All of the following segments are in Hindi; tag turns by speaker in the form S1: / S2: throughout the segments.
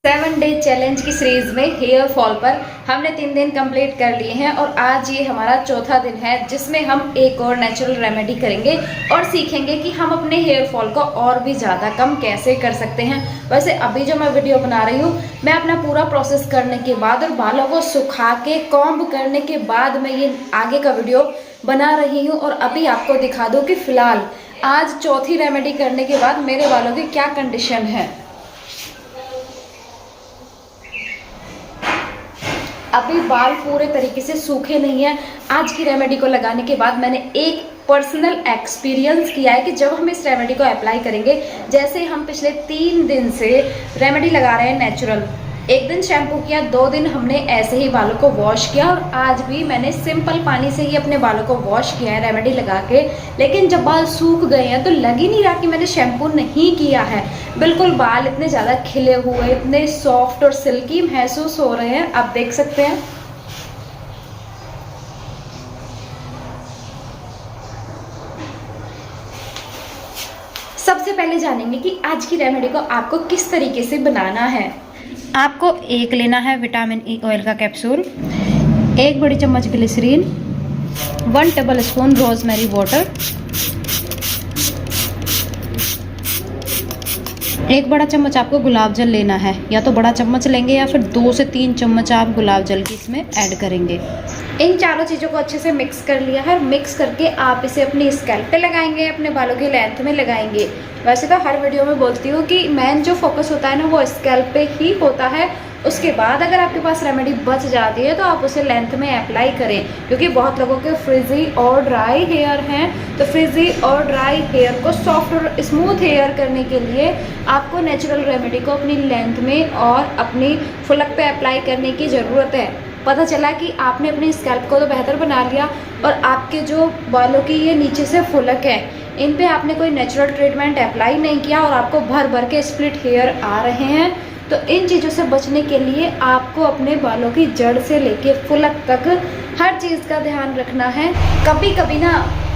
S1: 7 डे चैलेंज की सीरीज में हेयर फॉल पर हमने 3 दिन कंप्लीट कर लिए हैं और आज ये हमारा चौथा दिन है जिसमें हम एक और नेचुरल रेमेडी करेंगे और सीखेंगे कि हम अपने हेयर फॉल को और भी ज़्यादा कम कैसे कर सकते हैं। वैसे अभी जो मैं वीडियो बना रही हूँ मैं अपना पूरा प्रोसेस करने के बाद और बालों को सुखा के कॉम्ब करने के बाद मैं ये आगे का वीडियो बना रही हूँ और अभी आपको दिखा दूँ कि फ़िलहाल आज चौथी रेमेडी करने के बाद मेरे बालों की क्या कंडीशन है। अभी बाल पूरे तरीके से सूखे नहीं है। आज की रेमेडी को लगाने के बाद मैंने एक पर्सनल एक्सपीरियंस किया है कि जब हम इस रेमेडी को अप्लाई करेंगे, जैसे हम पिछले 3 दिन से रेमेडी लगा रहे हैं नेचुरल, एक दिन शैम्पू किया, 2 दिन हमने ऐसे ही बालों को वॉश किया और आज भी मैंने सिंपल पानी से ही अपने बालों को वॉश किया है रेमेडी लगा के। लेकिन जब बाल सूख गए हैं तो लग ही नहीं रहा कि मैंने शैम्पू नहीं किया है। बिल्कुल बाल इतने ज़्यादा खिले हुए, इतने सॉफ्ट और सिल्की महसूस हो रहे हैं, आप देख सकते हैं। सबसे पहले जानेंगे कि आज की रेमेडी को आपको किस तरीके से बनाना है। आपको एक लेना है विटामिन ई ऑयल का कैप्सूल, 1 बड़ी चम्मच glycerin, 1 tablespoon rosemary water, 1 बड़ा चम्मच आपको गुलाब जल लेना है, या तो बड़ा चम्मच लेंगे या फिर 2 से 3 चम्मच आप गुलाब जल की इसमें ऐड करेंगे। इन चारों चीज़ों को अच्छे से मिक्स कर लिया है और मिक्स करके आप इसे अपनी स्कैल्प पे लगाएंगे, अपने बालों की लेंथ में लगाएंगे। वैसे तो हर वीडियो में बोलती हूँ कि मेन जो फोकस होता है ना वो स्कैल्प पे ही होता है। उसके बाद अगर आपके पास रेमेडी बच जाती है तो आप उसे लेंथ में अप्लाई करें, क्योंकि बहुत लोगों के फ्रिजी और ड्राई हेयर हैं। तो फ्रिजी और ड्राई हेयर को सॉफ्ट और स्मूथ हेयर करने के लिए आपको नेचुरल रेमेडी को अपनी लेंथ में और अपनी फुलक पे अप्लाई करने की ज़रूरत है। पता चला कि आपने अपनी स्कैल्प को तो बेहतर बना लिया और आपके जो बालों की ये नीचे से फुलक है इन पे आपने कोई नेचुरल ट्रीटमेंट अप्लाई नहीं किया और आपको भर भर के स्प्लिट हेयर आ रहे हैं। तो इन चीज़ों से बचने के लिए आपको अपने बालों की जड़ से लेके फुलक तक हर चीज़ का ध्यान रखना है। कभी कभी ना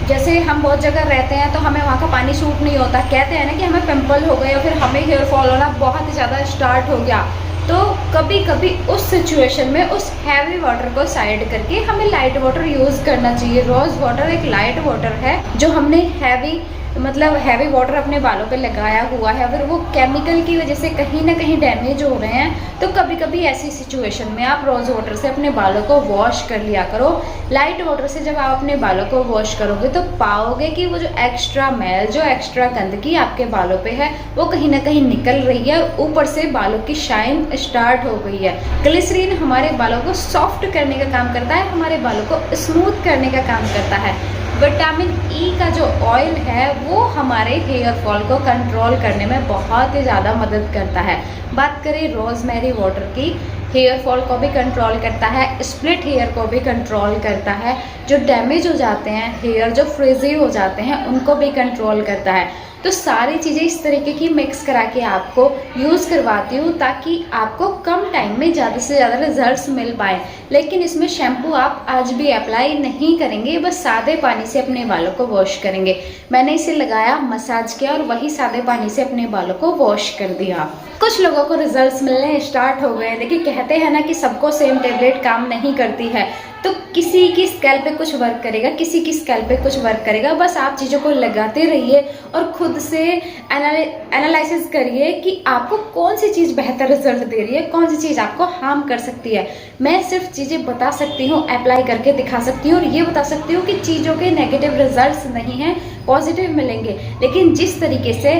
S1: जैसे हम बहुत जगह रहते हैं तो हमें वहाँ का पानी सूट नहीं होता, कहते हैं ना कि हमें पिंपल हो गए या फिर हमें हेयर फॉल होना बहुत ही ज़्यादा स्टार्ट हो गया। तो कभी कभी उस सिचुएशन में उस हैवी वाटर को साइड करके हमें लाइट वाटर यूज़ करना चाहिए। रोज़ वाटर एक लाइट वाटर है जो हमने हैवी वाटर अपने बालों पे लगाया हुआ है, अगर वो केमिकल की वजह से कहीं ना कहीं डैमेज हो रहे हैं तो कभी कभी ऐसी सिचुएशन में आप रोज़ वाटर से अपने बालों को वॉश कर लिया करो। लाइट वाटर से जब आप अपने बालों को वॉश करोगे तो पाओगे कि वो जो एक्स्ट्रा मैल, जो एक्स्ट्रा गंदगी आपके बालों पे है वो कहीं ना कहीं निकल रही है और ऊपर से बालों की शाइन स्टार्ट हो गई है। ग्लिसरीन हमारे बालों को सॉफ्ट करने का काम करता है, हमारे बालों को स्मूथ करने का काम करता है। विटामिन ई का जो ऑयल है वो हमारे हेयर फॉल को कंट्रोल करने में बहुत ही ज़्यादा मदद करता है। बात करें रोजमेरी वाटर की, हेयर फॉल को भी कंट्रोल करता है, स्प्लिट हेयर को भी कंट्रोल करता है, जो डैमेज हो जाते हैं हेयर, जो फ्रिजी हो जाते हैं उनको भी कंट्रोल करता है। तो सारी चीज़ें इस तरीके की मिक्स करा के आपको यूज़ करवाती हूँ ताकि आपको कम टाइम में ज़्यादा से ज़्यादा रिजल्ट्स मिल पाए। लेकिन इसमें शैम्पू आप आज भी अप्लाई नहीं करेंगे, बस सादे पानी से अपने बालों को वॉश करेंगे। मैंने इसे लगाया, मसाज किया और वही सादे पानी से अपने बालों को वॉश कर दिया। कुछ लोगों को रिजल्ट्स मिलने स्टार्ट हो गए। देखिए कहते हैं ना कि सबको सेम टेबलेट काम नहीं करती है, तो किसी की स्कैल्प पे कुछ वर्क करेगा, किसी की स्कैल्प पे कुछ वर्क करेगा। बस आप चीज़ों को लगाते रहिए और खुद से एनालिसिस करिए कि आपको कौन सी चीज़ बेहतर रिजल्ट दे रही है, कौन सी चीज़ आपको हार्म कर सकती है। मैं सिर्फ चीज़ें बता सकती हूँ, अप्लाई करके दिखा सकती हूँ और ये बता सकती हूँ कि चीज़ों के नेगेटिव रिजल्ट्स नहीं हैं, पॉजिटिव मिलेंगे। लेकिन जिस तरीके से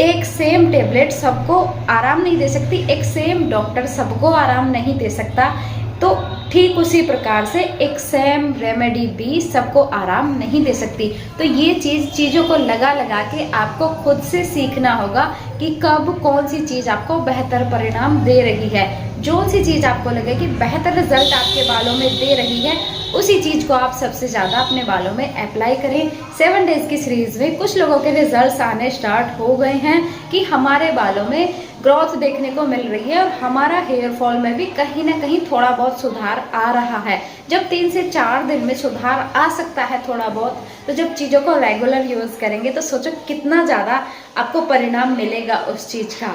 S1: एक सेम टेबलेट सबको आराम नहीं दे सकती, एक सेम डॉक्टर सबको आराम नहीं दे सकता, तो ठीक उसी प्रकार से एक सेम रेमेडी भी सबको आराम नहीं दे सकती। तो ये चीज़ों को लगा लगा के आपको खुद से सीखना होगा कि कब कौन सी चीज़ आपको बेहतर परिणाम दे रही है। जो सी चीज़ आपको लगे कि बेहतर रिजल्ट आपके बालों में दे रही है उसी चीज़ को आप सबसे ज़्यादा अपने बालों में अप्लाई करें। 7 डेज़ की सीरीज़ में कुछ लोगों के रिजल्ट्स आने स्टार्ट हो गए हैं कि हमारे बालों में ग्रोथ देखने को मिल रही है और हमारा हेयर फॉल में भी कहीं ना कहीं थोड़ा बहुत सुधार आ रहा है। जब 3 से 4 दिन में सुधार आ सकता है थोड़ा बहुत, तो जब चीज़ों को रेगुलर यूज़ करेंगे तो सोचो कितना ज़्यादा आपको परिणाम मिलेगा उस चीज़ का।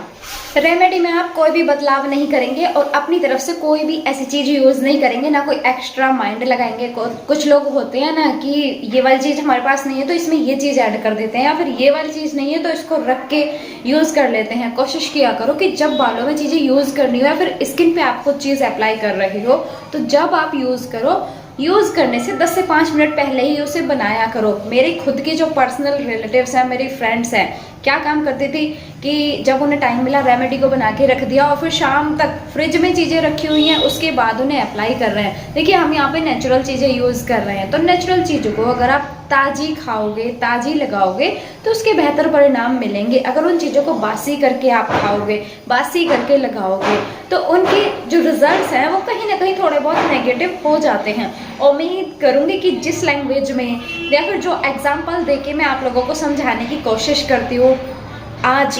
S1: रेमेडी में आप कोई भी बदलाव नहीं करेंगे और अपनी तरफ से कोई भी ऐसी चीज़ यूज़ नहीं करेंगे, ना कोई एक्स्ट्रा माइंड लगाएंगे। कुछ लोग होते हैं ना कि ये वाली चीज़ हमारे पास नहीं है तो इसमें ये चीज़ ऐड कर देते हैं, या फिर ये वाली चीज़ नहीं है तो इसको रख के यूज़ कर लेते हैं। कोशिश किया करो कि जब बालों में चीज़ें यूज़ करनी हो या फिर स्किन पे आप कुछ चीज़ अप्लाई कर रही हो, तो जब आप यूज़ करो, यूज़ करने से 10 से 5 मिनट पहले ही उसे बनाया करो। मेरे खुद के जो पर्सनल रिलेटिव्स हैं, मेरी फ्रेंड्स हैं, क्या काम करती थी कि जब उन्हें टाइम मिला रेमेडी को बना के रख दिया और फिर शाम तक फ्रिज में चीज़ें रखी हुई हैं, उसके बाद उन्हें अप्लाई कर रहे हैं। देखिए हम यहाँ पे नेचुरल चीज़ें यूज़ कर रहे हैं, तो नेचुरल चीज़ों को अगर आप ताज़ी खाओगे, ताज़ी लगाओगे तो उसके बेहतर परिणाम मिलेंगे। अगर उन चीज़ों को बासी करके आप खाओगे, बासी करके लगाओगे, तो उनके जो रिजल्ट्स हैं वो कहीं ना कहीं थोड़े बहुत नेगेटिव हो जाते हैं। उम्मीद करूँगी कि जिस लैंग्वेज में या फिर जो एग्जाम्पल देके मैं आप लोगों को समझाने की कोशिश करती हूँ, आज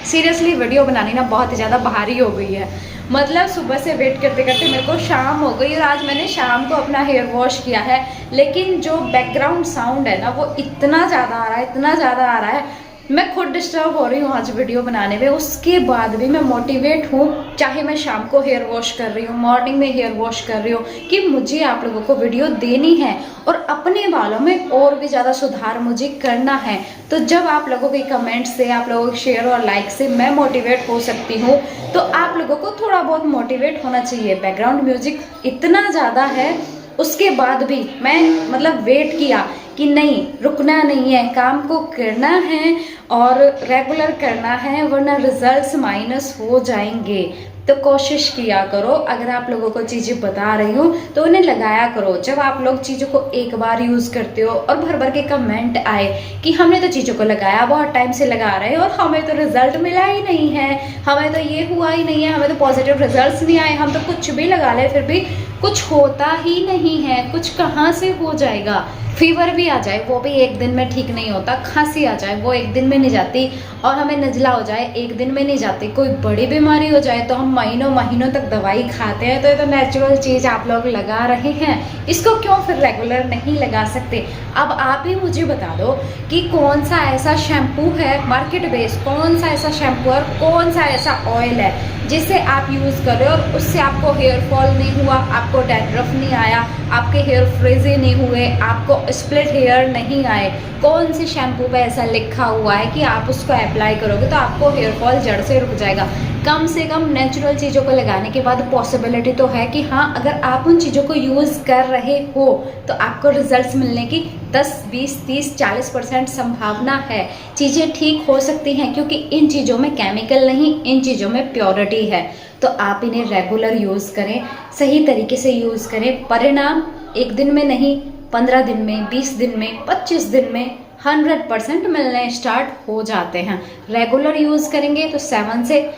S1: सीरियसली वीडियो बनानी ना बहुत ही ज़्यादा भारी हो गई है। मतलब सुबह से वेट करते करते मेरे को शाम हो गई और आज मैंने शाम को अपना हेयर वॉश किया है, लेकिन जो बैकग्राउंड साउंड है ना वो इतना ज़्यादा आ रहा है, इतना ज़्यादा आ रहा है, मैं खुद डिस्टर्ब हो रही हूँ आज वीडियो बनाने में। उसके बाद भी मैं मोटिवेट हूँ, चाहे मैं शाम को हेयर वॉश कर रही हूँ, मॉर्निंग में हेयर वॉश कर रही हूँ, कि मुझे आप लोगों को वीडियो देनी है और अपने बालों में और भी ज़्यादा सुधार मुझे करना है। तो जब आप लोगों के कमेंट से, आप लोगों के शेयर और लाइक से मैं मोटिवेट हो सकती हूँ, तो आप लोगों को थोड़ा बहुत मोटिवेट होना चाहिए। बैकग्राउंड म्यूजिक इतना ज़्यादा है, उसके बाद भी मैं मतलब वेट किया कि नहीं, रुकना नहीं है, काम को करना है और रेगुलर करना है, वरना रिजल्ट्स माइनस हो जाएंगे। तो कोशिश किया करो, अगर आप लोगों को चीज़ें बता रही हूँ तो उन्हें लगाया करो। जब आप लोग चीज़ों को एक बार यूज़ करते हो और भर भर के कमेंट आए कि हमने तो चीज़ों को लगाया, बहुत टाइम से लगा रहे हैं और हमें तो रिजल्ट मिला ही नहीं है, हमें तो ये हुआ ही नहीं है, हमें तो पॉजिटिव रिजल्ट्स नहीं आए, हम तो कुछ भी लगा ले फिर भी कुछ होता ही नहीं है, कुछ कहाँ से हो जाएगा। फीवर भी आ जाए वो भी एक दिन में ठीक नहीं होता, खांसी आ जाए वो एक दिन में नहीं जाती, और हमें नज़ला हो जाए एक दिन में नहीं जाती, कोई बड़ी बीमारी हो जाए तो हम महीनों महीनों तक दवाई खाते हैं। तो ये तो नेचुरल चीज़ आप लोग लगा रहे हैं, इसको क्यों फिर रेगुलर नहीं लगा सकते। अब आप ही मुझे बता दो कि कौन सा ऐसा शैम्पू है मार्केट बेस्ड, कौन सा ऐसा शैम्पू और कौन सा ऐसा ऑयल है जिसे आप यूज़ कर रहे हो और उससे आपको हेयर फॉल नहीं हुआ, आपको डैंड्रफ नहीं आया, आपके हेयर फ्रिजी नहीं हुए, आपको स्प्लिट हेयर नहीं आए। कौन से शैम्पू पे ऐसा लिखा हुआ है कि आप उसको अप्लाई करोगे तो आपको हेयर फॉल जड़ से रुक जाएगा। कम से कम नेचुरल चीज़ों को लगाने के बाद पॉसिबिलिटी तो है कि हाँ, अगर आप उन चीज़ों को यूज़ कर रहे हो तो आपको रिजल्ट्स मिलने की 10, 20, 30, 40% संभावना है। चीज़ें ठीक हो सकती हैं क्योंकि इन चीज़ों में केमिकल नहीं, इन चीज़ों में प्योरिटी है। तो आप इन्हें रेगुलर यूज़ करें, सही तरीके से यूज़ करें। परिणाम एक दिन में नहीं, 15 दिन में, 20 दिन में, 25 दिन में 100% मिलने स्टार्ट हो जाते हैं। रेगुलर यूज़ करेंगे तो 7 से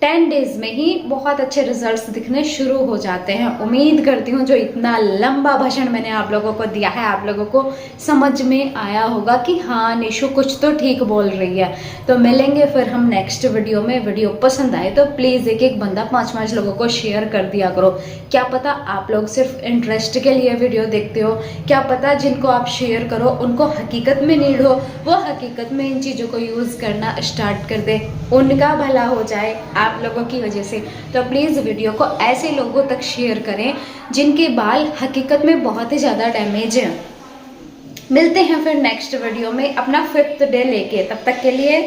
S1: 10 डेज में ही बहुत अच्छे रिजल्ट्स दिखने शुरू हो जाते हैं। उम्मीद करती हूँ जो इतना लंबा भाषण मैंने आप लोगों को दिया है, आप लोगों को समझ में आया होगा कि हाँ निशु कुछ तो ठीक बोल रही है। तो मिलेंगे फिर हम नेक्स्ट वीडियो में। वीडियो पसंद आए तो प्लीज़ एक एक बंदा 5-5 लोगों को शेयर कर दिया करो। क्या पता आप लोग सिर्फ इंटरेस्ट के लिए वीडियो देखते हो, क्या पता जिनको आप शेयर करो उनको हकीकत में नीड हो, वो हकीकत में इन चीज़ों को यूज़ करना स्टार्ट कर दे, उनका भला हो जाए आप लोगों की वजह से। तो प्लीज़ वीडियो को ऐसे लोगों तक शेयर करें जिनके बाल हकीकत में बहुत ही ज़्यादा डैमेज हैं। मिलते हैं फिर नेक्स्ट वीडियो में अपना 5th डे लेके, तब तक के लिए